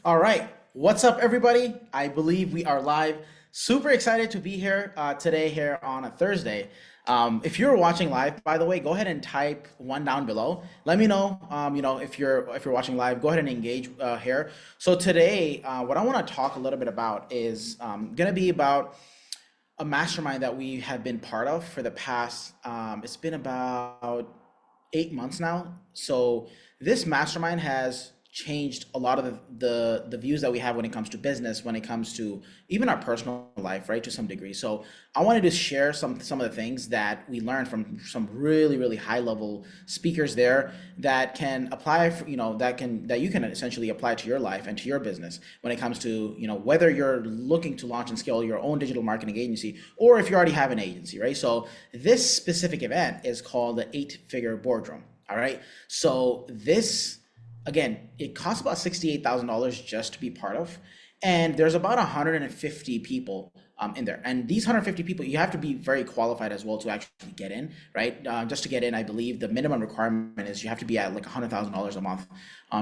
All right. What's up, everybody? I believe we are live. Super excited to be here today, here on a Thursday. If you're watching live, by the way, go ahead and type one down below. Let me know, if you're watching live. Go ahead and engage here. So today, what I want to talk a little bit about is going to be about a mastermind that we have been part of for the past. It's been about 8 months now. So this mastermind has changed a lot of the views that we have when it comes to business, when it comes to even our personal life, right, to some degree. So I wanted to share some of the things that we learned from some really high level speakers there that can apply for, that you can essentially apply to your life and to your business when it comes to, whether you're looking to launch and scale your own digital marketing agency or if you already have an agency, right? So this specific event is called the 8-Figure Boardroom. All right. So this, again, it costs about $68,000 just to be part of. And there's about 150 people in there. And these 150 people, you have to be very qualified as well to actually get in, right? Just to get in, I believe the minimum requirement is you have to be at like $100,000 a month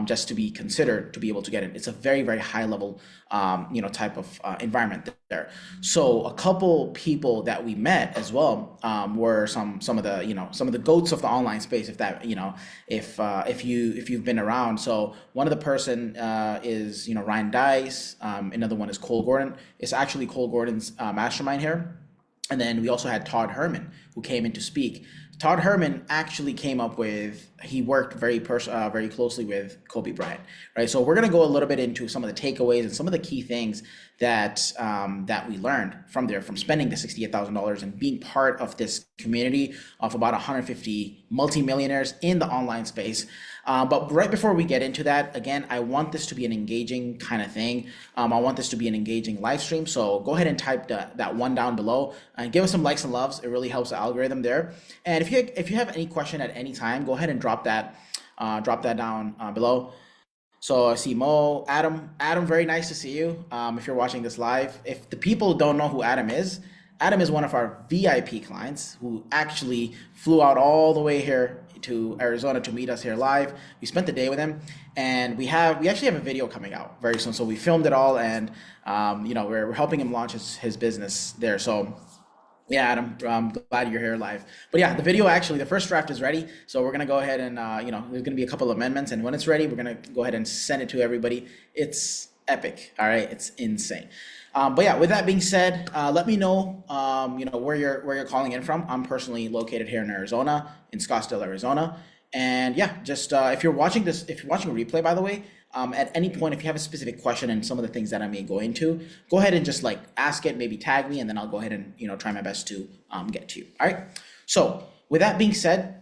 just to be considered to be able to get in. It's a very high level, type of environment there. So a couple people that we met as well were some of the goats of the online space, if that, if you've been around. So one of the person is Ryan Deiss. Another one is Cole Gordon. It's actually Cole Gordon's mastermind here. And then we also had Todd Herman, who came in to speak. Todd Herman actually came up with, he worked very closely with Kobe Bryant, right? So we're gonna go a little bit into some of the takeaways and some of the key things that that we learned from there, from spending the $68,000 and being part of this community of about 150 multimillionaires in the online space. But right before we get into that, again, I want this to be an engaging kind of thing. I want this to be an engaging live stream. So go ahead and type that one down below and give us some likes and loves. It really helps the algorithm there. And if you have any question at any time, go ahead and drop that down below. So I see Mo, Adam, very nice to see you. If you're watching this live, if the people don't know who Adam is one of our VIP clients who actually flew out all the way here to Arizona to meet us here live. We spent the day with him, and we actually have a video coming out very soon. So we filmed it all, and we're helping him launch his business there. So yeah, Adam, I'm glad you're here live. But yeah, the video, actually, the first draft is ready. So we're gonna go ahead and there's gonna be a couple of amendments, and when it's ready, we're gonna go ahead and send it to everybody. It's epic. All right, it's insane. But yeah, with that being said, let me know, where you're calling in from. I'm personally located here in Arizona, in Scottsdale, Arizona. And yeah, just if you're watching a replay, by the way, at any point, if you have a specific question and some of the things that I may go into, go ahead and just like ask it, maybe tag me, and then I'll go ahead and try my best to get to you. All right. So with that being said,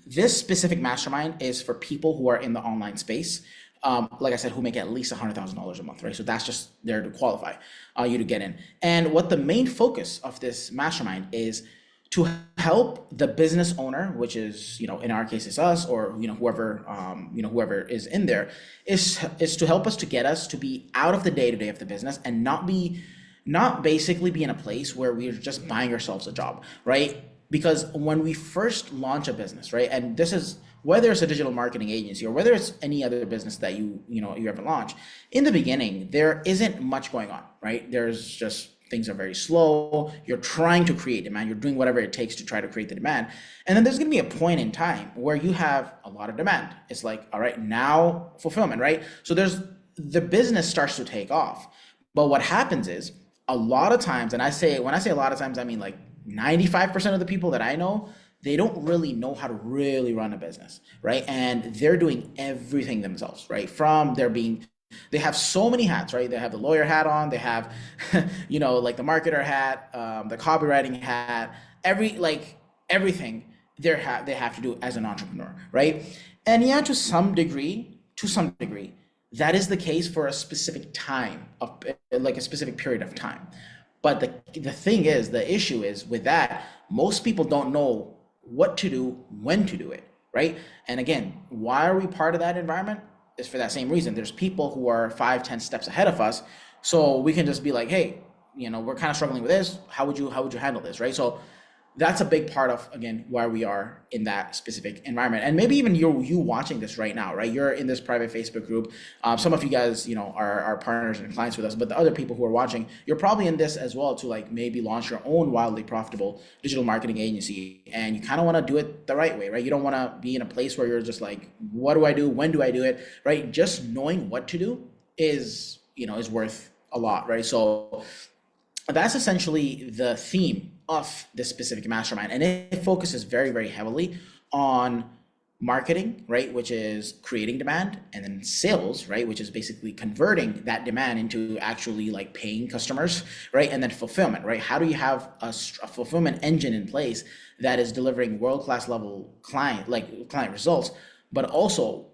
this specific mastermind is for people who are in the online space. Like I said, who make at least $100,000 a month, right? So that's just there to qualify you to get in. And what the main focus of this mastermind is to help the business owner, which is, in our case, it's us, or whoever is in there, is to help us to get us to be out of the day-to-day of the business and not basically be in a place where we're just buying ourselves a job, right? Because when we first launch a business, right, and this is whether it's a digital marketing agency or whether it's any other business that you ever launch, in the beginning, there isn't much going on, right? There's just, things are very slow. You're trying to create demand. You're doing whatever it takes to try to create the demand. And then there's going to be a point in time where you have a lot of demand. It's like, all right, now fulfillment, right? So the business starts to take off. But what happens is a lot of times, and when I say a lot of times, I mean like 95% of the people that I know, they don't really know how to really run a business, right? And they're doing everything themselves, right? They have so many hats, right? They have the lawyer hat on, they have, like the marketer hat, the copywriting hat, everything they have to do as an entrepreneur, right? And yeah, to some degree, that is the case for a specific time of like a specific period of time. But the thing is, the issue is with that, most people don't know what to do, when to do it, right? And again, why are we part of that environment? Is for that same reason. There's people who are 5-10 steps ahead of us, so we can just be like, hey, we're kind of struggling with this. How would you handle this, right? So that's a big part of, again, why we are in that specific environment. And maybe even you watching this right now, right? You're in this private Facebook group. Some of you guys, are partners and clients with us, but the other people who are watching, you're probably in this as well to like maybe launch your own wildly profitable digital marketing agency. And you kind of want to do it the right way, right? You don't want to be in a place where you're just like, what do I do? When do I do it? Right? Just knowing what to do is worth a lot, right? So that's essentially the theme of this specific mastermind. And it focuses very, very heavily on marketing, right, which is creating demand, and then sales, right, which is basically converting that demand into actually like paying customers, right, and then fulfillment, right? How do you have a fulfillment engine in place that is delivering world-class level client results, but also,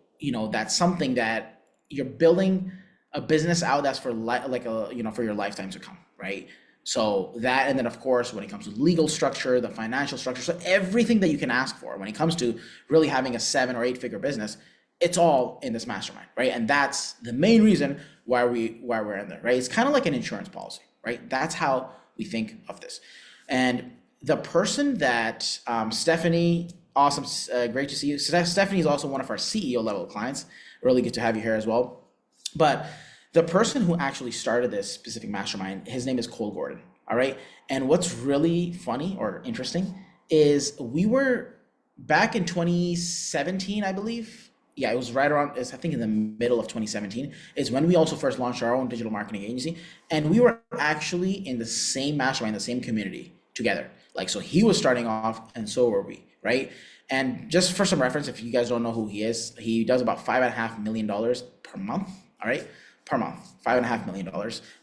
that's something that you're building a business out that's for for your lifetime to come, right? So that, and then of course, when it comes to legal structure, the financial structure, so everything that you can ask for when it comes to really having a 7 or 8 figure business, it's all in this mastermind, right? And that's the main reason why we're in there, right? It's kind of like an insurance policy, right? That's how we think of this. And the person that Stephanie, awesome, great to see you. Stephanie is also one of our CEO level clients. Really good to have you here as well. But the person who actually started this specific mastermind, his name is Cole Gordon. All right. And what's really funny or interesting is we were back in 2017, I believe. Yeah, it was right around, I think in the middle of 2017 is when we also first launched our own digital marketing agency. And we were actually in the same mastermind, the same community together. Like, so he was starting off and so were we, right? And just for some reference, if you guys don't know who he is, he does about $5.5 million per month. All right. Per month, $5.5 million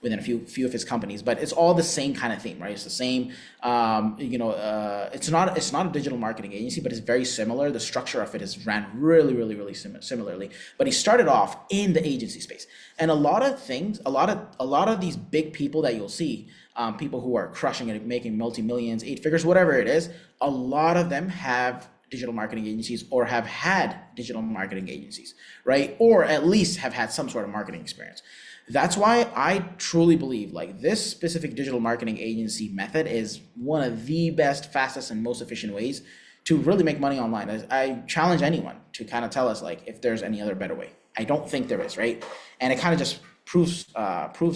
within a few of his companies, but it's all the same kind of theme, right? It's the same, it's not a digital marketing agency, but it's very similar. The structure of it is ran really, really, really similarly. But he started off in the agency space, and a lot of these big people that you'll see, people who are crushing it, making multi-millions, 8 figures, whatever it is, a lot of them have digital marketing agencies or have had digital marketing agencies, right? Or at least have had some sort of marketing experience. That's why I truly believe like this specific digital marketing agency method is one of the best, fastest, and most efficient ways to really make money online. I challenge anyone to kind of tell us like if there's any other better way. I don't think there is, right? And it kind of just proves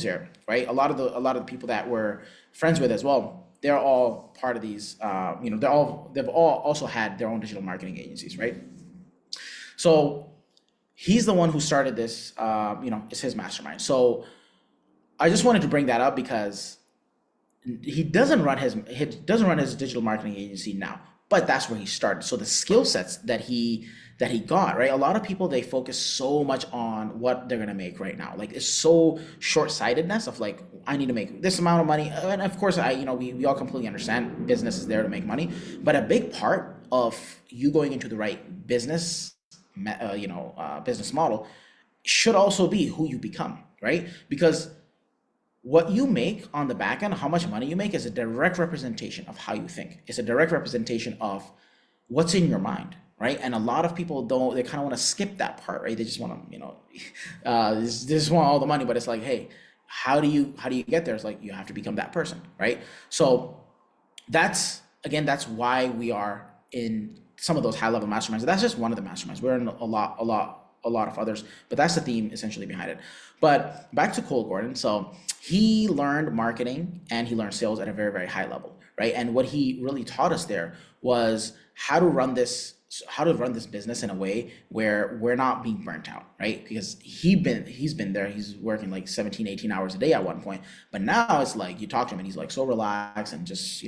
here, right? A lot of the people that we're friends with as well, they're all part of these, they've all also had their own digital marketing agencies, right? So he's the one who started this, it's his mastermind. So I just wanted to bring that up because he doesn't run his digital marketing agency now, but that's where he started. So the skill sets that he got, right? A lot of people, they focus so much on what they're gonna make right now. Like it's so short-sightedness of like, I need to make this amount of money. And of course, we all completely understand business is there to make money, but a big part of you going into the right business, business model should also be who you become, right? Because what you make on the back end, how much money you make, is a direct representation of how you think. It's a direct representation of what's in your mind, right? And a lot of people they kind of want to skip that part, right? They just want to, they just want all the money, but it's like, hey, how do you get there? It's like, you have to become that person, right? So that's why we are in some of those high level masterminds. That's just one of the masterminds. We're in a lot of others, but that's the theme essentially behind it. But back to Cole Gordon. So he learned marketing and he learned sales at a very, very high level, right? And what he really taught us there was how to run this business in a way where we're not being burnt out, right? Because he's been there, he's working like 17, 18 hours a day at one point, but now it's like you talk to him and he's like so relaxed and just,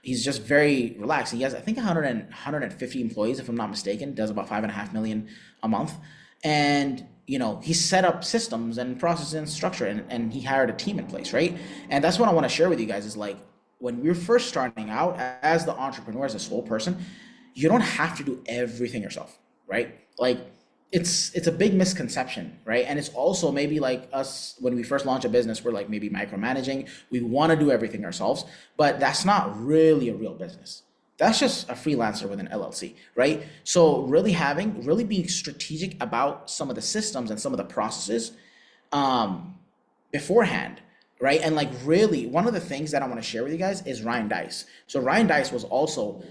he's just very relaxed. He has, I think 150 employees, if I'm not mistaken, does about $5.5 million a month. And, he set up systems and processes and structure and he hired a team in place, right? And that's what I want to share with you guys is like, when we're first starting out as the entrepreneur, as a sole person, you don't have to do everything yourself, right? Like it's a big misconception, right? And it's also maybe like us, when we first launch a business, we're like maybe micromanaging. We want to do everything ourselves, but that's not really a real business. That's just a freelancer with an LLC, right? So really being strategic about some of the systems and some of the processes beforehand right? And like really, one of the things that I want to share with you guys is Ryan Deiss. So Ryan Deiss was also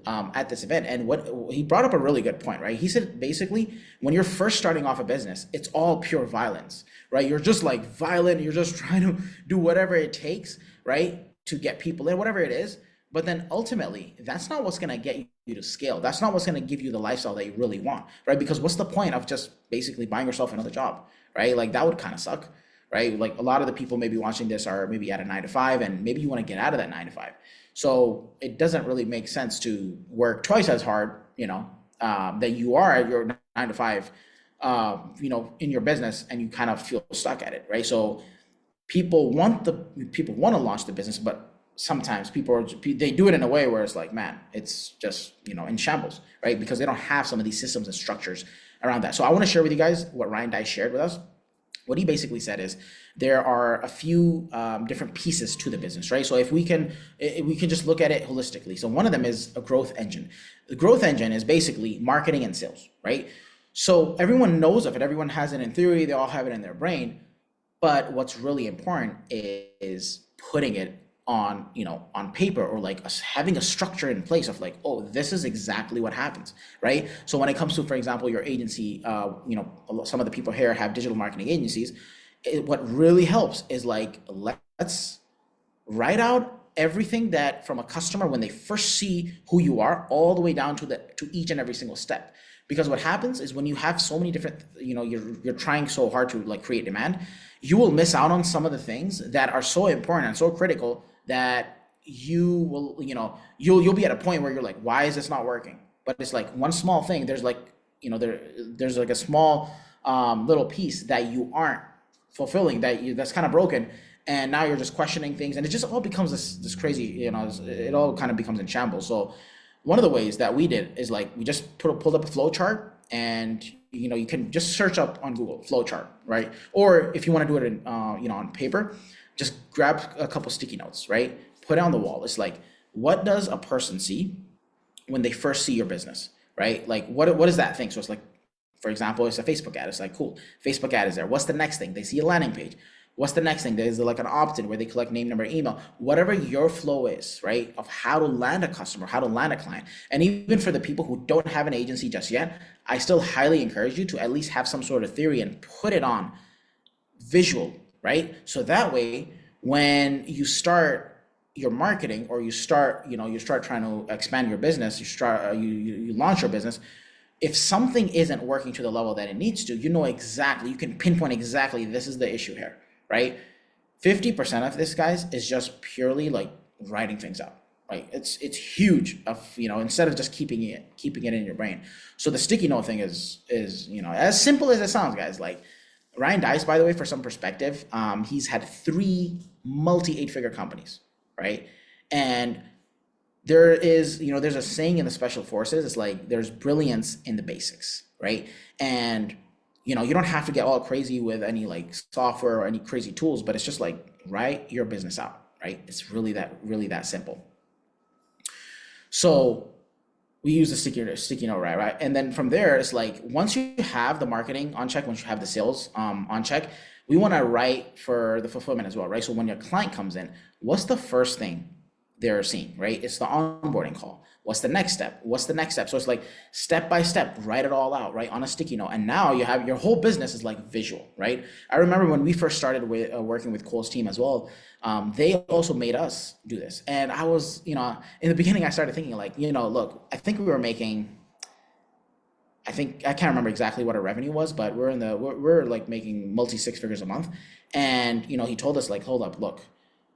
at this event, and what he brought up a really good point, right? He said basically, when you're first starting off a business, it's all pure violence, right? You're just like violent, you're just trying to do whatever it takes, right, to get people in, whatever it is. But then ultimately, that's not what's going to get you to scale. That's not what's going to give you the lifestyle that you really want, right? Because what's the point of just basically buying yourself another job, right? Like that would kind of suck, right? Like a lot of the people maybe watching this are maybe at a 9 to 5, and maybe you want to get out of that 9 to 5. So it doesn't really make sense to work twice as hard, that you are at your 9 to 5, in your business, and you kind of feel stuck at it, right? So people want to launch the business, but sometimes they do it in a way where it's like, man, it's just in shambles, right? Because they don't have some of these systems and structures around that. So I want to share with you guys what Ryan Deiss shared with us. What he basically said is there are a few different pieces to the business, right? So if we can just look at it holistically. So one of them is a growth engine. The growth engine is basically marketing and sales, right? So everyone knows of it. Everyone has it in theory. They all have it in their brain. But what's really important is putting it on paper, or like having a structure in place of like, oh, this is exactly what happens, right? So when it comes to, for example, your agency, some of the people here have digital marketing agencies. What really helps is like, let's write out everything that from a customer when they first see who you are, all the way down to each and every single step. Because what happens is when you have so many different, you're trying so hard to like create demand, you will miss out on some of the things that are so important and so critical that you will, you'll be at a point where you're like, why is this not working? But it's like one small thing. There's like, there's like a small little piece that you aren't fulfilling, that's kind of broken, and now you're just questioning things, and it just all becomes this crazy, it all kind of becomes in shambles. So one of the ways that we did is like we just pulled up a flow chart, and you can just search up on Google flow chart, right? Or if you want to do it in on paper, just grab a couple sticky notes, right? Put it on the wall. It's like, what does a person see when they first see your business, right? Like what is that thing? So it's like, for example, it's a Facebook ad. It's like, cool, Facebook ad is there. What's the next thing? They see a landing page. What's the next thing? There's like an opt-in where they collect name, number, email, whatever your flow is, right? Of how to land a customer, how to land a client. And even for the people who don't have an agency just yet, I still highly encourage you to at least have some sort of theory and put it on visual, right? So that way, when you start your marketing, or you start trying to expand your business, you launch your business, if something isn't working to the level that it needs to, you can pinpoint exactly, this is the issue here, right? 50% of this, guys, is just purely like writing things out, right? It's huge instead of just keeping it in your brain. So the sticky note thing is as simple as it sounds, guys. Like Ryan Deiss, by the way, for some perspective, he's had 3 multi 8-figure companies, right? And there's a saying in the special forces. It's like there's brilliance in the basics, right? And you don't have to get all crazy with any like software or any crazy tools, but it's just like write your business out, right? It's really that simple. So we use the sticky note, right? And then from there, it's like once you have the marketing on check, once you have the sales on check, we want to write for the fulfillment as well, right? So when your client comes in, what's the first thing they're seeing, right? It's the onboarding call. What's the next step? What's the next step? So it's like step by step, write it all out, right, on a sticky note. And now you have your whole business is like visual, right? I remember when we first started working with Cole's team as well, they also made us do this. And I was, in the beginning, I started thinking like, look, I think we were making, I can't remember exactly what our revenue was, but we're like making multi 6 figures a month. And, he told us like, hold up, look,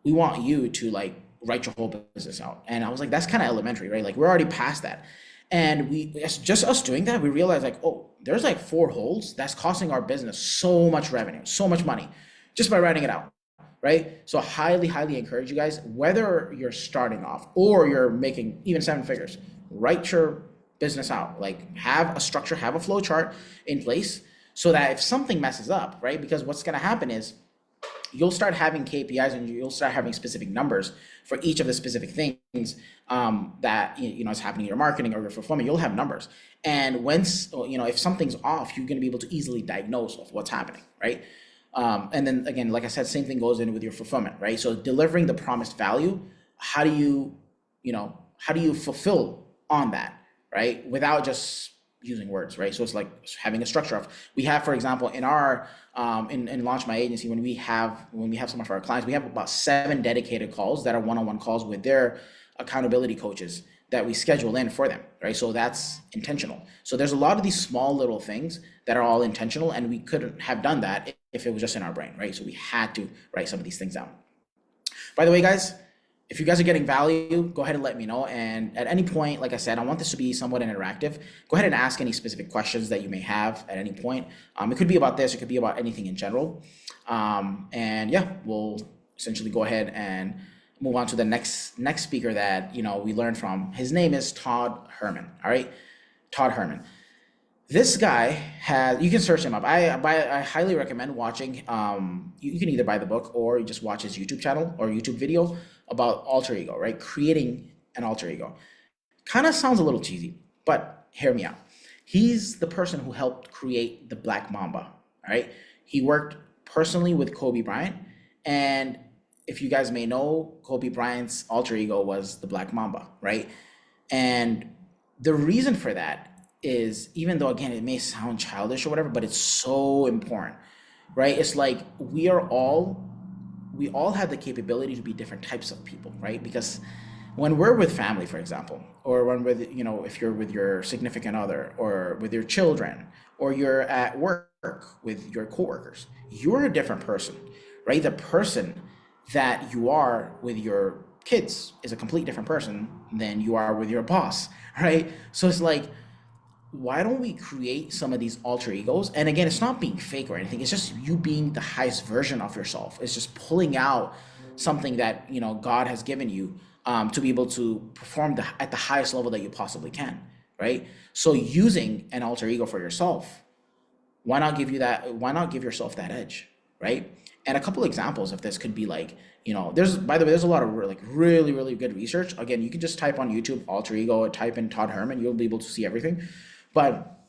we want you to like write your whole business out. And I was like, that's kind of elementary, right? Like we're already past that. And just us doing that, we realized like, oh, there's like 4 holes that's costing our business so much revenue, so much money just by writing it out, right? So highly, highly encourage you guys, whether you're starting off or you're making even 7 figures, write your business out, like have a structure, have a flow chart in place so that if something messes up, right? Because what's going to happen is you'll start having KPIs and you'll start having specific numbers for each of the specific things that is happening in your marketing or your fulfillment. You'll have numbers, and if something's off, you're going to be able to easily diagnose of what's happening, right? And then again, like I said, same thing goes in with your fulfillment, right? So delivering the promised value, how do you, how do you fulfill on that, right? Without just using words, right? So it's like having a structure of, we have, for example, in our, in Launch My Agency, when we have some of our clients, we have about 7 dedicated calls that are one-on-one calls with their accountability coaches that we schedule in for them, right? So that's intentional. So there's a lot of these small little things that are all intentional, and we couldn't have done that if it was just in our brain, right? So we had to write some of these things down. By the way, guys, if you guys are getting value, go ahead and let me know. And at any point, like I said, I want this to be somewhat interactive. Go ahead and ask any specific questions that you may have at any point. It could be about this, it could be about anything in general. And yeah, we'll essentially go ahead and move on to the next speaker that we learned from. His name is Todd Herman. All right, Todd Herman. This guy has, you can search him up. I highly recommend watching. You can either buy the book or you just watch his YouTube channel or YouTube video about alter ego, right? Creating an alter ego. Kind of sounds a little cheesy, but hear me out. He's the person who helped create the Black Mamba. All right, he worked personally with Kobe Bryant, and if you guys may know, Kobe Bryant's alter ego was the Black Mamba, right? And the reason for that is, even though again it may sound childish or whatever, but it's so important, right? It's like we all have the capability to be different types of people, right? Because when we're with family, for example, or when we're, if you're with your significant other or with your children, or you're at work with your coworkers, you're a different person, right? The person that you are with your kids is a complete different person than you are with your boss, right? So it's like, why don't we create some of these alter egos? And again, it's not being fake or anything. It's just you being the highest version of yourself. It's just pulling out something that God has given you to be able to perform at the highest level that you possibly can, right? So using an alter ego for yourself, why not give yourself that edge, right? And a couple examples of this could be like, there's a lot of really, really good research. Again, you can just type on YouTube alter ego or type in Todd Herman, you'll be able to see everything. But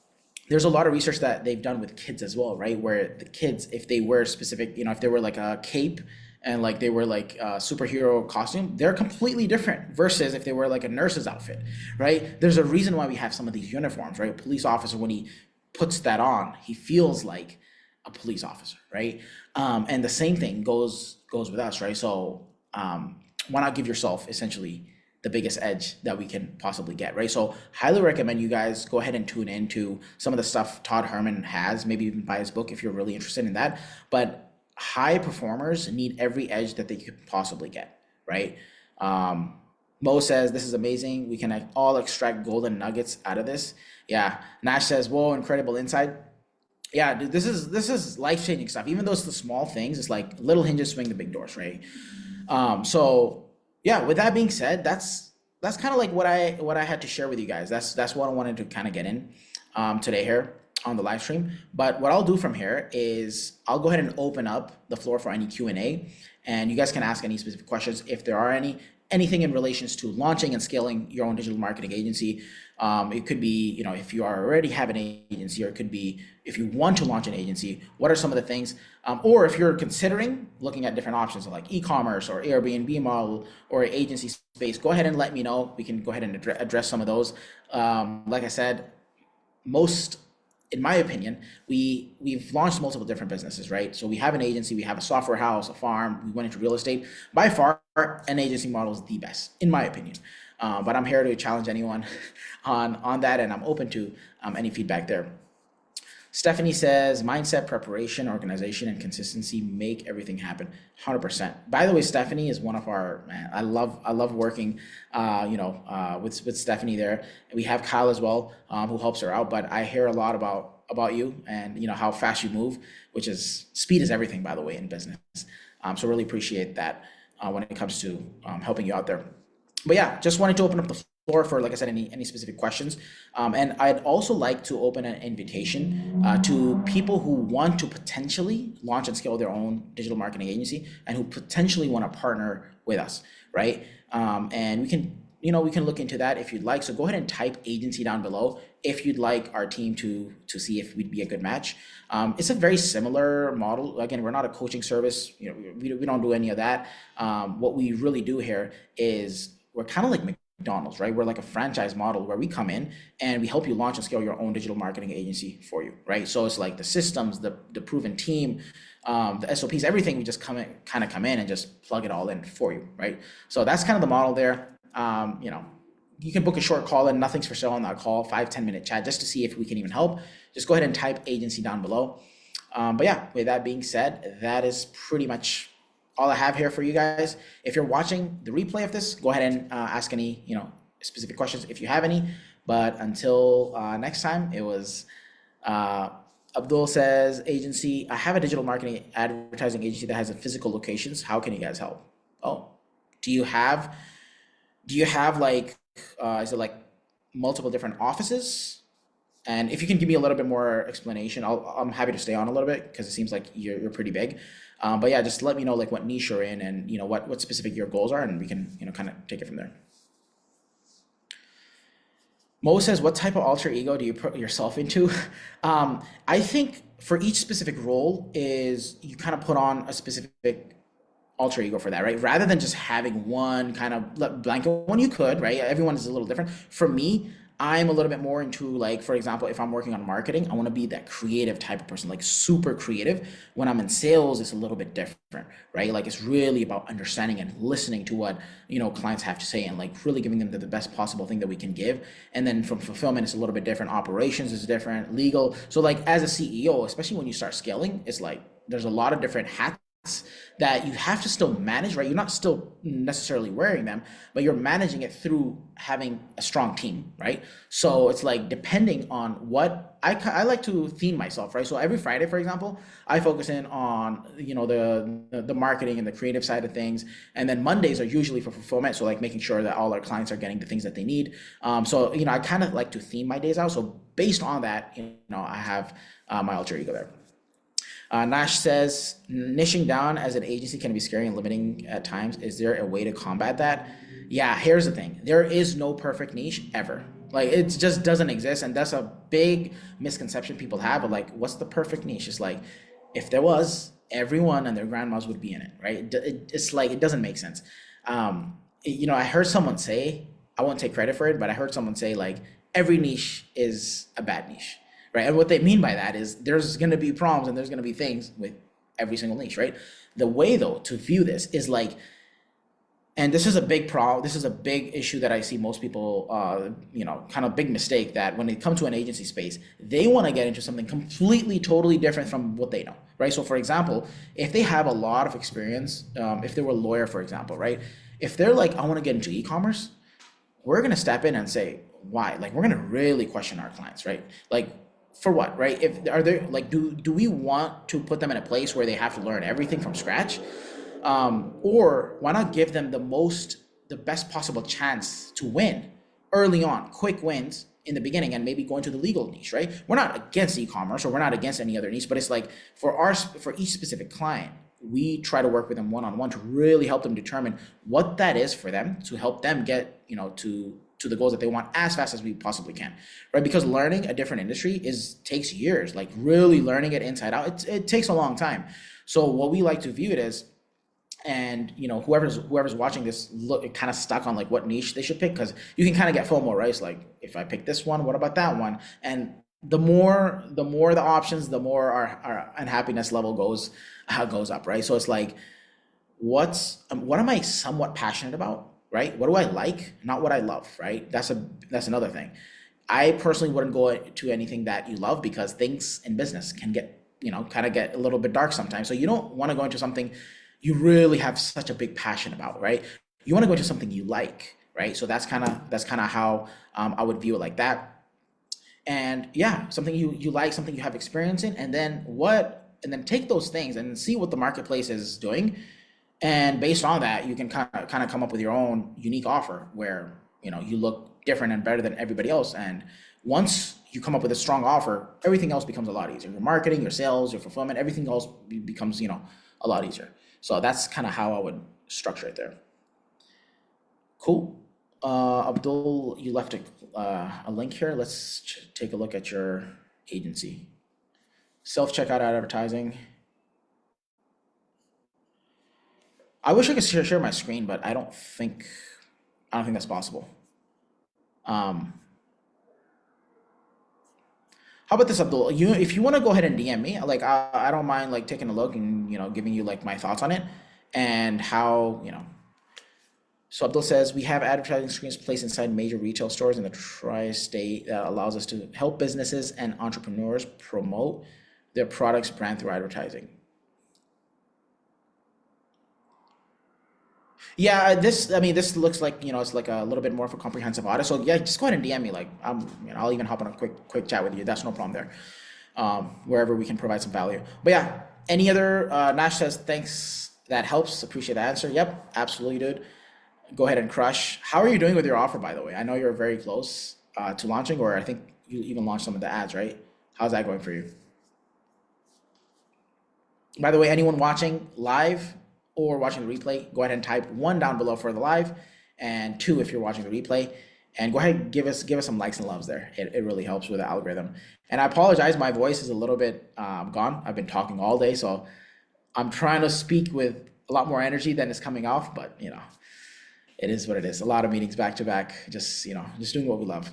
there's a lot of research that they've done with kids as well, right? Where the kids, if they wear specific, if they were like a cape and like they were like a superhero costume, they're completely different versus if they were like a nurse's outfit, right? There's a reason why we have some of these uniforms, right? A police officer, when he puts that on, he feels like a police officer, right? And the same thing goes with us, right? So why not give yourself essentially the biggest edge that we can possibly get, right? So highly recommend you guys go ahead and tune into some of the stuff Todd Herman has, maybe even buy his book if you're really interested in that. But high performers need every edge that they could possibly get, right? Mo says, this is amazing. We can all extract golden nuggets out of this. Yeah. Nash says, whoa, incredible insight. Yeah, dude, this is life-changing stuff. Even though it's the small things, it's like little hinges swing the big doors, right? So yeah, with that being said, that's kind of like what I had to share with you guys. That's what I wanted to kind of get in today here on the live stream. But what I'll do from here is I'll go ahead and open up the floor for any Q&A, and you guys can ask any specific questions if there are anything in relations to launching and scaling your own digital marketing agency. It could be, if you already have an agency, or it could be if you want to launch an agency, what are some of the things, or if you're considering looking at different options like e-commerce or Airbnb model or agency space, go ahead and let me know. We can go ahead and address some of those. Like I said, in my opinion, we've launched multiple different businesses, right? So we have an agency, we have a software house, a farm, we went into real estate. By far, an agency model is the best, in my opinion. But I'm here to challenge anyone on that, and I'm open to any feedback there. Stephanie says, mindset, preparation, organization, and consistency make everything happen. 100%. By the way, Stephanie is one of our, man, I love working, with Stephanie there. We have Kyle as well, who helps her out, but I hear a lot about you and, how fast you move, which is, speed is everything, by the way, in business. So really appreciate that when it comes to helping you out there. But yeah, just wanted to open up the floor for, like I said, any specific questions. And I'd also like to open an invitation to people who want to potentially launch and scale their own digital marketing agency and who potentially want to partner with us, right? And we can we can look into that if you'd like. So go ahead and type agency down below if you'd like our team to see if we'd be a good match. It's a very similar model. Again, we're not a coaching service. We don't do any of that. What we really do here is we're kind of like McDonald's, right? We're like a franchise model where we come in and we help you launch and scale your own digital marketing agency for you, right? So it's like the systems, the proven team, the SOPs, everything. We just come in and just plug it all in for you, right? So that's kind of the model there. You can book a short call and nothing's for sale on that call, 5-10 minute chat just to see if we can even help. Just go ahead and type agency down below. But yeah, with that being said, that is pretty much all I have here for you guys. If you're watching the replay of this, go ahead and ask any, specific questions if you have any. But until next time, it was Abdul says, agency, I have a digital marketing advertising agency that has a physical locations. How can you guys help? Oh, do you have like, is it like multiple different offices? And if you can give me a little bit more explanation, I'm happy to stay on a little bit because it seems like you're pretty big. But yeah, just let me know like what niche you're in and what specific your goals are, and we can kind of take it from there. Mo says, what type of alter ego do you put yourself into? I think for each specific role is you kind of put on a specific alter ego for that, right? Rather than just having one kind of blanket one, you could, right? Everyone is a little different. For me, I'm a little bit more into like, for example, if I'm working on marketing, I want to be that creative type of person, like super creative. When I'm in sales, it's a little bit different, right? Like it's really about understanding and listening to what, clients have to say and like really giving them the best possible thing that we can give. And then from fulfillment, it's a little bit different. Operations is different, legal. So like as a CEO, especially when you start scaling, it's like, there's a lot of different hats that you have to still manage, right? You're not still necessarily wearing them, but you're managing it through having a strong team, right? So it's like depending on what I like to theme myself, right? So every Friday, for example, I focus in on the marketing and the creative side of things, and then Mondays are usually for fulfillment. So like making sure that all our clients are getting the things that they need. So I kind of like to theme my days out. So based on that, I have my alter ego there. Nash says, niching down as an agency can be scary and limiting at times. Is there a way to combat that? Yeah, here's the thing. There is no perfect niche ever. Like it just doesn't exist. And that's a big misconception people have of like, what's the perfect niche? It's like, if there was, everyone and their grandmas would be in it, right? It's like, it doesn't make sense. I heard someone say, I won't take credit for it, but I heard someone say like, every niche is a bad niche. Right. And what they mean by that is there's going to be problems and there's going to be things with every single niche, right? The way though to view this is like, and this is a big problem. This is a big issue that I see most people, kind of big mistake that when they come to an agency space, they want to get into something completely, totally different from what they know, right? So for example, if they have a lot of experience, if they were a lawyer, for example, right? If they're like, I want to get into e-commerce, we're going to step in and say, why? Like, we're going to really question our clients, right? Like, for what, right? Do we want to put them in a place where they have to learn everything from scratch? Or why not give them the best possible chance to win early on, quick wins in the beginning, and maybe go into the legal niche, right? We're not against e-commerce or we're not against any other niche, but it's like for each specific client, we try to work with them one-on-one to really help them determine what that is for them to help them get, to the goals that they want as fast as we possibly can, right? Because learning a different industry takes years, like really learning it inside out. It takes a long time. So what we like to view it as, and whoever's watching this kind of stuck on like what niche they should pick, because you can kind of get FOMO, right? It's like, if I pick this one, what about that one? And the more the options, the more our unhappiness level goes up, right? So it's like, what am I somewhat passionate about? Right? What do I like? Not what I love, right? That's another thing. I personally wouldn't go to anything that you love because things in business can get, kind of get a little bit dark sometimes. So you don't want to go into something you really have such a big passion about, right? You want to go into something you like, right? So that's kind of how I would view it like that. And yeah, something you like, something you have experience in, and then take those things and see what the marketplace is doing. And based on that, you can kind of come up with your own unique offer where, you look different and better than everybody else. And once you come up with a strong offer, everything else becomes a lot easier. Your marketing, your sales, your fulfillment, everything else becomes, a lot easier. So that's kind of how I would structure it there. Cool. Abdul, you left a link here. Let's take a look at your agency. Self-checkout advertising. I wish I could share my screen, but I don't think that's possible. Um, how about this, Abdul? If you want to go ahead and DM me, like I don't mind like taking a look and giving you like my thoughts on it and how. So Abdul says we have advertising screens placed inside major retail stores in the tri-state that allows us to help businesses and entrepreneurs promote their products brand through advertising. Yeah, I mean, this looks like, it's like a little bit more of a comprehensive audit. So yeah, just go ahead and DM me. Like, I'll even hop on a quick chat with you. That's no problem there. Wherever we can provide some value. But yeah, any other, Nash says, thanks. That helps. Appreciate the answer. Yep, absolutely, dude. Go ahead and crush. How are you doing with your offer, by the way? I know you're very close to launching, or I think you even launched some of the ads, right? How's that going for you? By the way, anyone watching live or watching the replay, go ahead and type one down below for the live, and two if you're watching the replay. And go ahead and give us some likes and loves there. It really helps with the algorithm. And I apologize, my voice is a little bit gone. I've been talking all day, so I'm trying to speak with a lot more energy than is coming off, but it is what it is. A lot of meetings back to back, just doing what we love.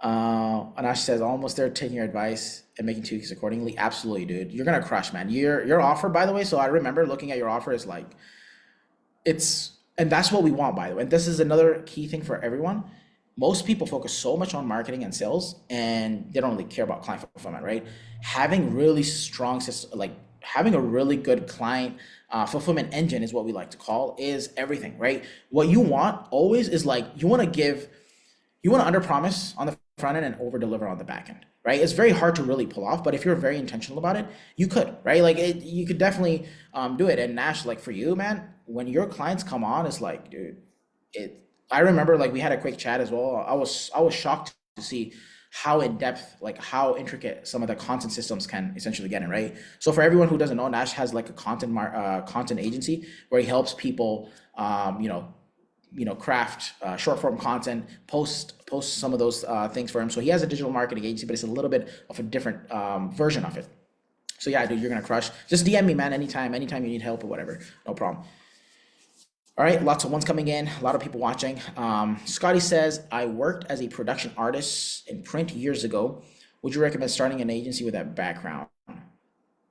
Anash says, almost there, taking your advice and making tweaks accordingly. Absolutely, dude. You're gonna crush, man. Your offer, by the way. So I remember looking at your offer is like and that's what we want, by the way. And this is another key thing for everyone. Most people focus so much on marketing and sales, and they don't really care about client fulfillment, right? Having really strong system, like having a really good client fulfillment engine is what we like to call is everything, right? What you want always is like you want to under promise on the front end and over deliver on the back end, right? It's very hard to really pull off, but if you're very intentional about it, you could, right? Like you could definitely do it. And Nash, like for you, man, when your clients come on, it's like, dude, it. I remember like we had a quick chat as well. I was shocked to see how in depth, like how intricate some of the content systems can essentially get in, right? So for everyone who doesn't know, Nash has like a content agency where he helps people, craft short form content, post some of those things for him. So he has a digital marketing agency, but it's a little bit of a different version of it. So yeah, dude, you're gonna crush. Just DM me, man, anytime you need help or whatever, no problem. All right, lots of ones coming in, a lot of people watching. Scotty says, I worked as a production artist in print years ago. Would you recommend starting an agency with that background?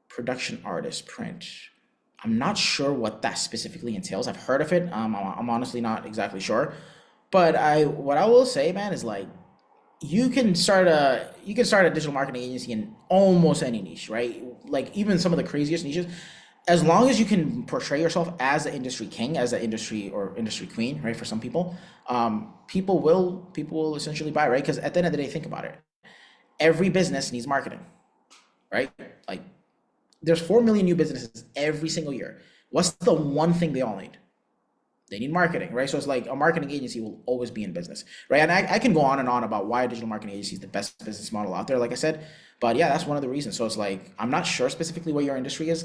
Production artist, print. I'm not sure what that specifically entails. I've heard of it. I'm honestly not exactly sure. But what I will say, man, is like you can start a digital marketing agency in almost any niche, right? Like even some of the craziest niches, as long as you can portray yourself as the industry king, as the industry or industry queen, right? For some people, people will essentially buy, right? Because at the end of the day, think about it. Every business needs marketing, right? Like there's 4 million new businesses every single year. What's the one thing they all need? They need marketing, right? So it's like a marketing agency will always be in business, right? And I can go on and on about why a digital marketing agency is the best business model out there, like I said. But yeah, that's one of the reasons. So it's like, I'm not sure specifically what your industry is,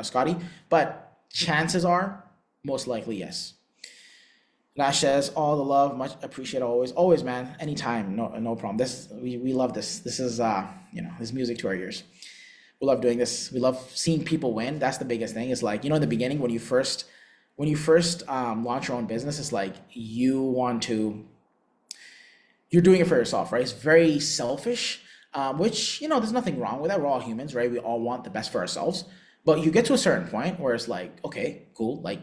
Scotty, but chances are most likely yes. Nash says, all the love, much appreciate always, man. Anytime, no problem. We love this. This is this music to our ears. We love doing this. We love seeing people win. That's the biggest thing. It's like, in the beginning when you first launch your own business, it's like you're doing it for yourself, right? It's very selfish, which, there's nothing wrong with that. We're all humans, right? We all want the best for ourselves. But you get to a certain point where it's like, okay, cool. Like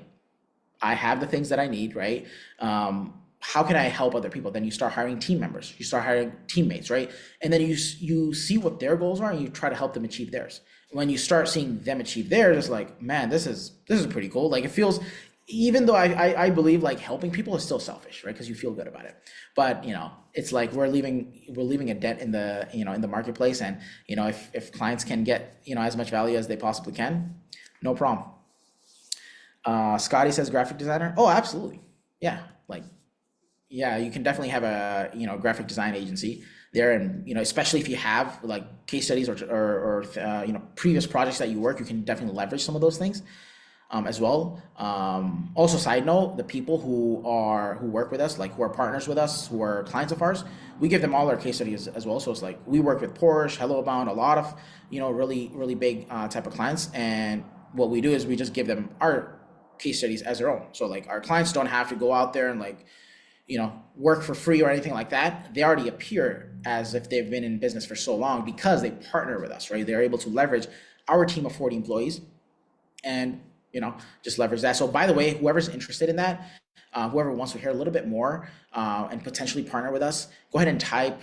I have the things that I need, right? How can I help other people? Then you start hiring team members, you start hiring teammates, right? And then you see what their goals are and you try to help them achieve theirs. When you start seeing them achieve theirs, it's like, man, this is pretty cool. Like it feels, even though I believe like helping people is still selfish, right? Because you feel good about it. But it's like we're leaving a dent in the in the marketplace, and if clients can get as much value as they possibly can, no problem. Scotty says graphic designer. Oh, absolutely. Yeah, like yeah, you can definitely have a graphic design agency there, and especially if you have like case studies or previous projects that you work, you can definitely leverage some of those things. as well. Also, side note, the people who work with us, like who are partners with us, who are clients of ours, we give them all our case studies as well. So it's like we work with Porsche, Hello Abound, a lot of really big type of clients, and what we do is we just give them our case studies as their own. So like our clients don't have to go out there and like work for free or anything like that. They already appear as if they've been in business for so long because they partner with us, right? They're able to leverage our team of 40 employees and just leverage that. So by the way, whoever's interested in that, whoever wants to hear a little bit more and potentially partner with us, go ahead and type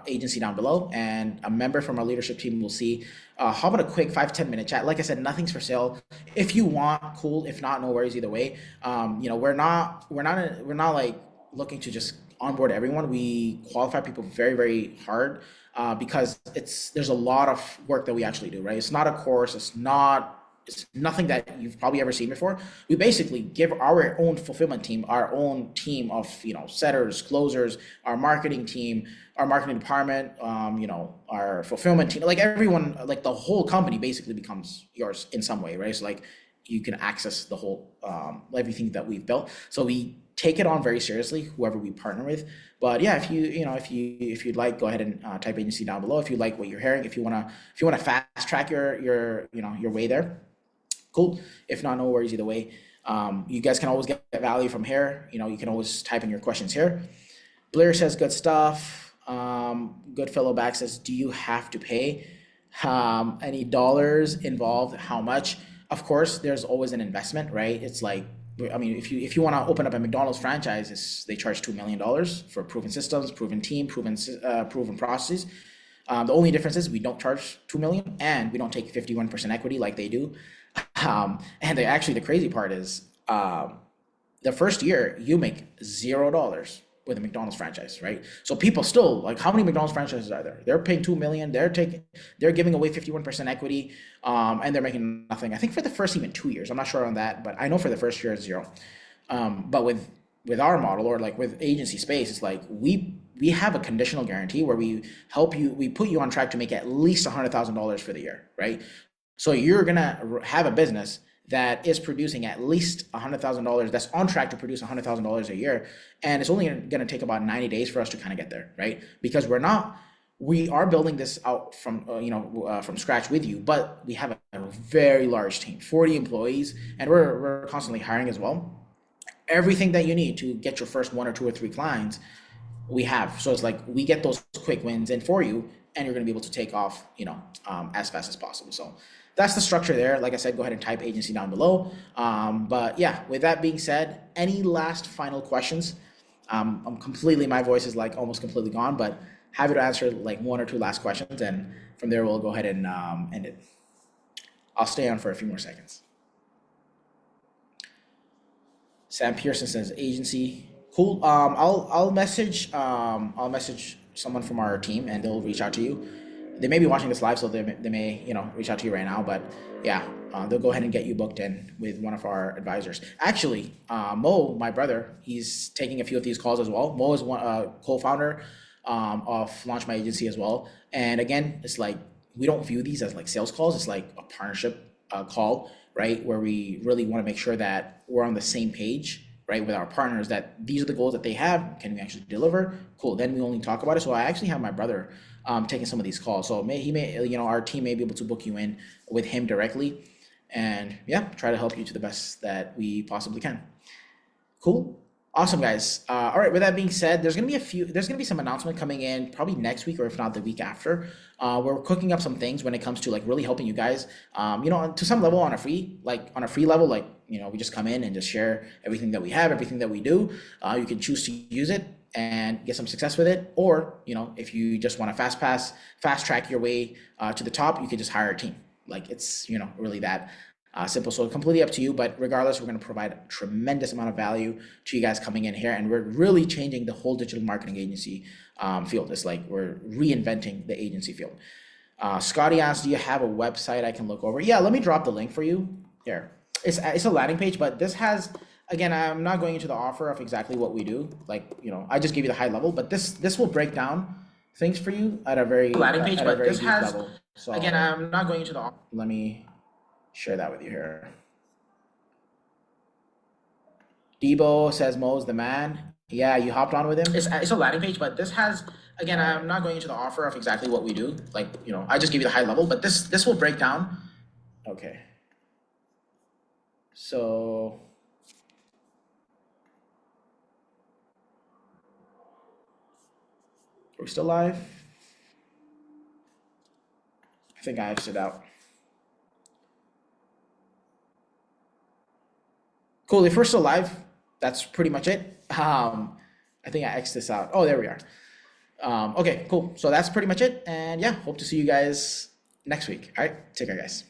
agency down below, and a member from our leadership team will see. How about a quick 5-10 minute chat? Like I said, nothing's for sale. If you want, cool. If not, no worries either way. We're not like looking to just onboard everyone. We qualify people very hard because there's a lot of work that we actually do, right? It's not a course. It's nothing that you've probably ever seen before. We basically give our own fulfillment team, our own team of setters, closers, our marketing team, our marketing department, our fulfillment team, like everyone, like the whole company basically becomes yours in some way, right? So like you can access the whole everything that we've built. So we take it on very seriously, whoever we partner with. But yeah, if you'd like, go ahead and type agency down below. If you like what you're hearing, if you wanna fast track your way there, cool. If not, no worries either way. You guys can always get value from here. You can always type in your questions here. Blair says good stuff. Good fellow back says, do you have to pay? Any dollars involved? How much? Of course, there's always an investment, right? It's like, I mean, if you want to open up a McDonald's franchise, they charge $2 million for proven systems, proven team, proven processes. The only difference is we don't charge $2 million and we don't take 51% equity like they do. And the crazy part is the first year you make $0 with a McDonald's franchise, right? So people still like, how many McDonald's franchises are there? They're paying $2 million. They're giving away 51% equity, and they're making nothing. I think for the first even 2 years, I'm not sure on that, but I know for the first year it's zero. But with our model, or like with agency space, it's like we have a conditional guarantee where we put you on track to make at least $100,000 for the year, right? So you're gonna have a business that is producing at least $100,000, that's on track to produce $100,000 a year, and it's only going to take about 90 days for us to kind of get there, right? Because we are building this out from scratch with you, but we have a very large team, 40 employees, and we're constantly hiring as well. Everything that you need to get your first 1 or 2 or 3 clients, we have. So it's like we get those quick wins in for you, and you're going to be able to take off, as fast as possible. So that's the structure there. Like I said, go ahead and type agency down below. But yeah, with that being said, any last final questions? My voice is like almost completely gone, but happy to answer like 1 or 2 last questions, and from there we'll go ahead and end it. I'll stay on for a few more seconds. Sam Pearson says agency. Cool. I'll message someone from our team, and they'll reach out to you. They may be watching this live, so they may reach out to you right now. But yeah, they'll go ahead and get you booked in with one of our advisors. Actually, Mo, my brother, he's taking a few of these calls as well. Mo is one co-founder of Launch My Agency as well. And again, it's like we don't view these as like sales calls. It's like a partnership call, right? Where we really want to make sure that we're on the same page, right, with our partners, that these are the goals that they have. Can we actually deliver? Cool. Then we only talk about it. So I actually have my brother taking some of these calls. So our team may be able to book you in with him directly, and yeah, try to help you to the best that we possibly can. Cool. Awesome, guys. All right. With that being said, there's gonna be some announcement coming in probably next week, or if not the week after. We're cooking up some things when it comes to like really helping you guys. To some level on a free level, like we just come in and just share everything that we have, everything that we do. You can choose to use it and get some success with it, or if you just want to fast track your way to the top, you can just hire a team. Like it's really that simple. So completely up to you, but regardless, we're going to provide a tremendous amount of value to you guys coming in here, and we're really changing the whole digital marketing agency field. It's like we're reinventing the agency field. Scotty asked, do you have a website I can look over? Yeah, let me drop the link for you here. It's a landing page, but this has, again, I'm not going into the offer of exactly what we do. Like, I just give you the high level, but this will break down things for you at a very landing page, but this has level. So again, I'm not going into the offer. Let me share that with you here. Debo says Mo's the man. Yeah, you hopped on with him. It's a landing page, but this has, again, I'm not going into the offer of exactly what we do. Like, I just give you the high level, but this will break down. Okay. So are we still live? I think I exited out. Cool. If we're still live, that's pretty much it. I think I X this out. Oh, there we are. Okay, cool. So that's pretty much it. And yeah, hope to see you guys next week. All right, take care, guys.